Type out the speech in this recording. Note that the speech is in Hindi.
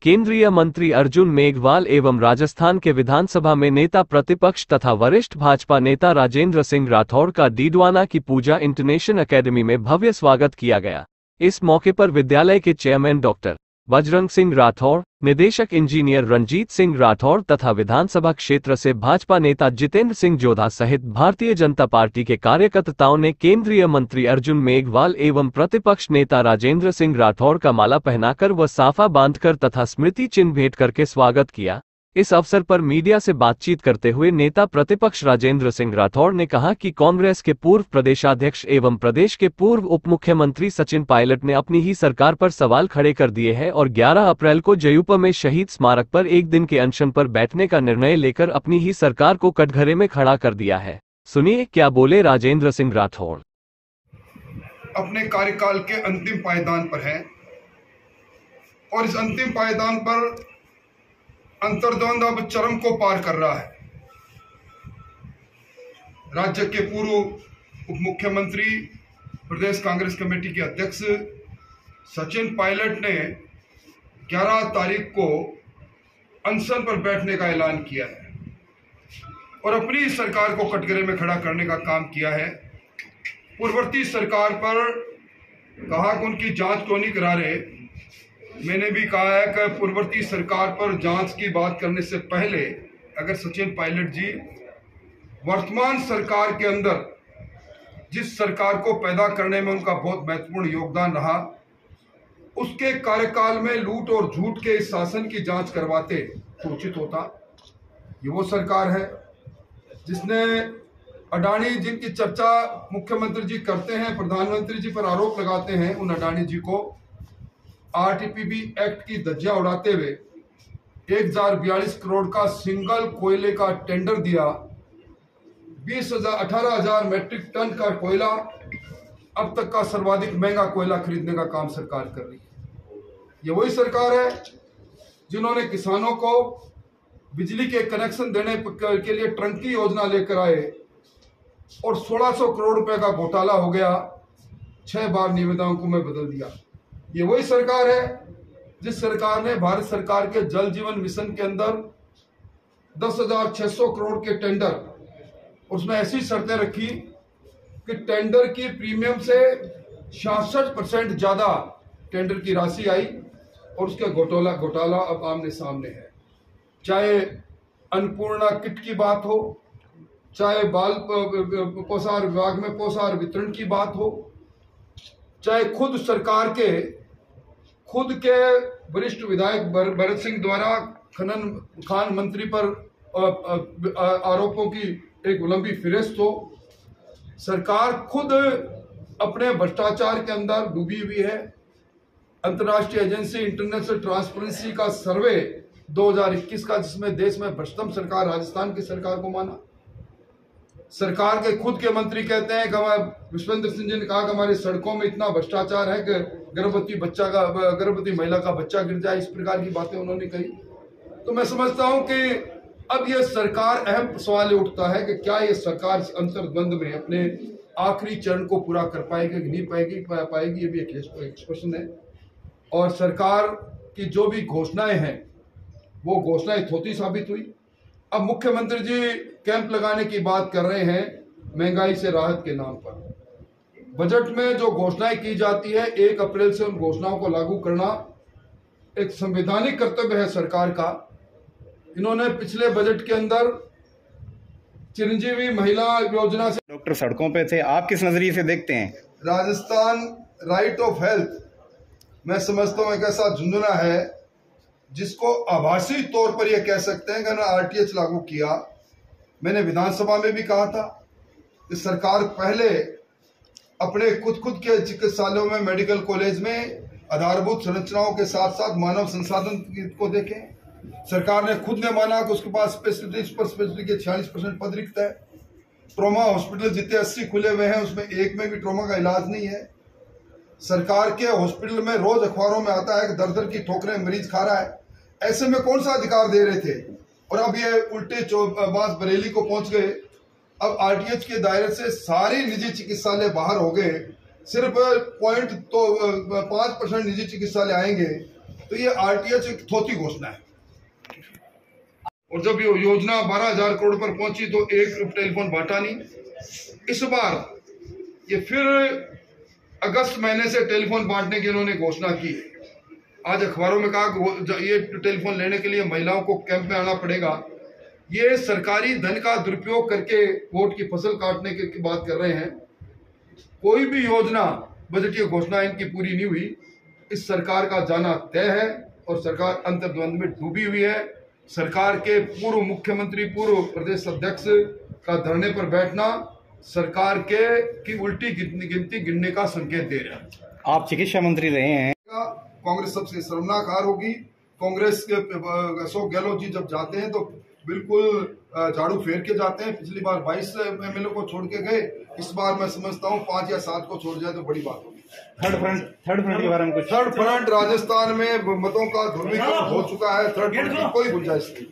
केंद्रीय मंत्री अर्जुन मेघवाल एवं राजस्थान के विधानसभा में नेता प्रतिपक्ष तथा वरिष्ठ भाजपा नेता राजेंद्र सिंह राठौड़ का डीडवाना की पूजा इंटरनेशनल एकेडमी में भव्य स्वागत किया गया। इस मौके पर विद्यालय के चेयरमैन डॉक्टर बजरंग सिंह राठौड़, निदेशक इंजीनियर रंजीत सिंह राठौड़ तथा विधानसभा क्षेत्र से भाजपा नेता जितेंद्र सिंह जोधा सहित भारतीय जनता पार्टी के कार्यकर्ताओं ने केंद्रीय मंत्री अर्जुन मेघवाल एवं प्रतिपक्ष नेता राजेंद्र सिंह राठौड़ का माला पहनाकर व साफा बांधकर तथा स्मृति चिन्ह भेंट करके स्वागत किया। इस अवसर पर मीडिया से बातचीत करते हुए नेता प्रतिपक्ष राजेंद्र सिंह राठौड़ ने कहा कि कांग्रेस के पूर्व प्रदेशाध्यक्ष एवं प्रदेश के पूर्व उप मुख्यमंत्री सचिन पायलट ने अपनी ही सरकार पर सवाल खड़े कर दिए हैं और 11 अप्रैल को जयूपा में शहीद स्मारक पर एक दिन के अनशन पर बैठने का निर्णय लेकर अपनी ही सरकार को कटघरे में खड़ा कर दिया है। सुनिए क्या बोले राजेंद्र सिंह राठौड़। अपने कार्यकाल के अंतिम पायदान पर है और इस अंतिम पायदान पर अंतर्द्वंद अब चरम को पार कर रहा है। राज्य के पूर्व उप मुख्यमंत्री, प्रदेश कांग्रेस कमेटी के अध्यक्ष सचिन पायलट ने 11 तारीख को अनशन पर बैठने का ऐलान किया है और अपनी सरकार को कटघरे में खड़ा करने का काम किया है। पूर्ववर्ती सरकार पर कहा कि उनकी जांच क्यों नहीं करा रहे। मैंने भी कहा है कि पूर्ववर्ती सरकार पर जांच की बात करने से पहले अगर सचिन पायलट जी वर्तमान सरकार के अंदर जिस सरकार को पैदा करने में उनका बहुत महत्वपूर्ण योगदान रहा, उसके कार्यकाल में लूट और झूठ के इस शासन की जांच करवाते तो उचित होता। ये वो सरकार है जिसने अडानी, जिनकी चर्चा मुख्यमंत्री जी करते हैं, प्रधानमंत्री जी पर आरोप लगाते हैं, उन अडानी जी को आरटीपीबी एक्ट की धज्जियां उड़ाते हुए 1042 करोड़ का सिंगल कोयले का टेंडर दिया। 18,000 मैट्रिक टन का कोयला, अब तक का सर्वाधिक महंगा कोयला खरीदने का काम सरकार कर रही है। ये वही सरकार है जिन्होंने किसानों को बिजली के कनेक्शन देने के लिए टंकी योजना लेकर आए और 1600 करोड़ रुपए का घोटाला हो गया, 6 बार निविदाओं में बदल दिया। ये वही सरकार है जिस सरकार ने भारत सरकार के जल जीवन मिशन के अंदर 10,600 करोड़ के टेंडर, उसमें ऐसी शर्तें रखी कि टेंडर की प्रीमियम से 66% ज्यादा टेंडर की राशि आई और उसका घोटाला अब आमने सामने है। चाहे अन्नपूर्णा किट की बात हो, चाहे बाल पोषाहार विभाग में पोषाहार वितरण की बात हो, चाहे खुद सरकार के वरिष्ठ विधायक भरत सिंह द्वारा खान मंत्री पर आरोपों की एक लंबी फिहरिस्त हो। सरकार खुद अपने भ्रष्टाचार के अंदर डूबी हुई है। अंतर्राष्ट्रीय एजेंसी इंटरनेशनल ट्रांसपेरेंसी का सर्वे 2021 का, जिसमें देश में भ्रष्टतम सरकार राजस्थान की सरकार को माना। सरकार के खुद के मंत्री कहते हैं कि विश्वेंद्र सिंह जी ने कहा कि हमारी सड़कों में इतना भ्रष्टाचार है कि गर्भवती महिला का बच्चा गिर जाए, इस प्रकार की बातें उन्होंने कही। तो मैं समझता हूं कि अब यह सरकार, अहम सवाल उठता है कि क्या यह सरकार इस अंतर्द्वंद में अपने आखिरी चरण को पूरा कर पाएगी कि नहीं पाएगी, ये भी एक प्रश्न है। और सरकार की जो भी घोषणाएं हैं वो घोषणाएं थोथी साबित हुई। अब मुख्यमंत्री जी कैंप लगाने की बात कर रहे हैं महंगाई से राहत के नाम पर। बजट में जो घोषणाएं की जाती है 1 अप्रैल से उन घोषणाओं को लागू करना एक संवैधानिक कर्तव्य है सरकार का। इन्होंने पिछले बजट के अंदर चिरंजीवी महिला योजना से डॉक्टर सड़कों पे थे, आप किस नजरिए से देखते हैं? राजस्थान राइट ऑफ हेल्थ मैं समझता हूँ एक ऐसा झुंझुना है जिसको आभासी तौर पर यह कह सकते हैं कि ना आरटीएच लागू किया। मैंने विधानसभा में भी कहा था कि सरकार पहले अपने खुद के चिकित्सालयों में, मेडिकल कॉलेज में आधारभूत संरचनाओं के साथ साथ मानव संसाधन को देखें। सरकार ने खुद ने माना कि उसके पास स्पेशलिटी के 46% पद रिक्त है। ट्रॉमा हॉस्पिटल जितने 80 खुले हुए हैं उसमें एक में भी ट्रॉमा का इलाज नहीं है। सरकार के हॉस्पिटल में रोज अखबारों में आता है कि दर की ठोकरें मरीज खा रहा है। ऐसे में कौन सा अधिकार दे रहे थे? और अब ये उल्टे बात बरेली को पहुंच गए। अब आरटीएच के दायरे से सारे निजी चिकित्सालय बाहर हो गए, सिर्फ 5% निजी चिकित्सालय आएंगे। तो ये आरटीएच एक थोथी घोषणा है। और जब ये योजना 12,000 करोड़ पर पहुंची तो एक टेलीफोन बांटा नहीं। इस बार ये फिर अगस्त महीने से टेलीफोन बांटने की इन्होंने घोषणा की है। आज अखबारों में कहा कि ये टेलीफोन लेने के लिए महिलाओं को कैंप में आना पड़ेगा। ये सरकारी धन का दुरुपयोग करके वोट की फसल काटने की बात कर रहे हैं। कोई भी योजना बजटीय घोषणा इनकी पूरी नहीं हुई। इस सरकार का जाना तय है और सरकार अंतर्द्वंद में डूबी हुई है। सरकार के पूर्व मुख्यमंत्री, पूर्व प्रदेश अध्यक्ष का धरने पर बैठना सरकार की उल्टी गिनती गिनने का संकेत दे रहा है। आप चिकित्सा मंत्री रहे हैं। कांग्रेस सबसे शर्मनाक हार होगी। कांग्रेस के अशोक गहलोत जी जब जाते हैं तो बिल्कुल झाड़ू फेर के जाते हैं। पिछली बार 22 एमएलए को छोड़ के गए, इस बार मैं समझता हूँ 5 या 7 को छोड़ जाए तो बड़ी बात होगी। थर्ड फ्रंट के बारे में कुछ? थर्ड फ्रंट राजस्थान में मतों का ध्रुवीकरण हो चुका है। थर्ड फ्रंट की कोई गुंजाइश नहीं।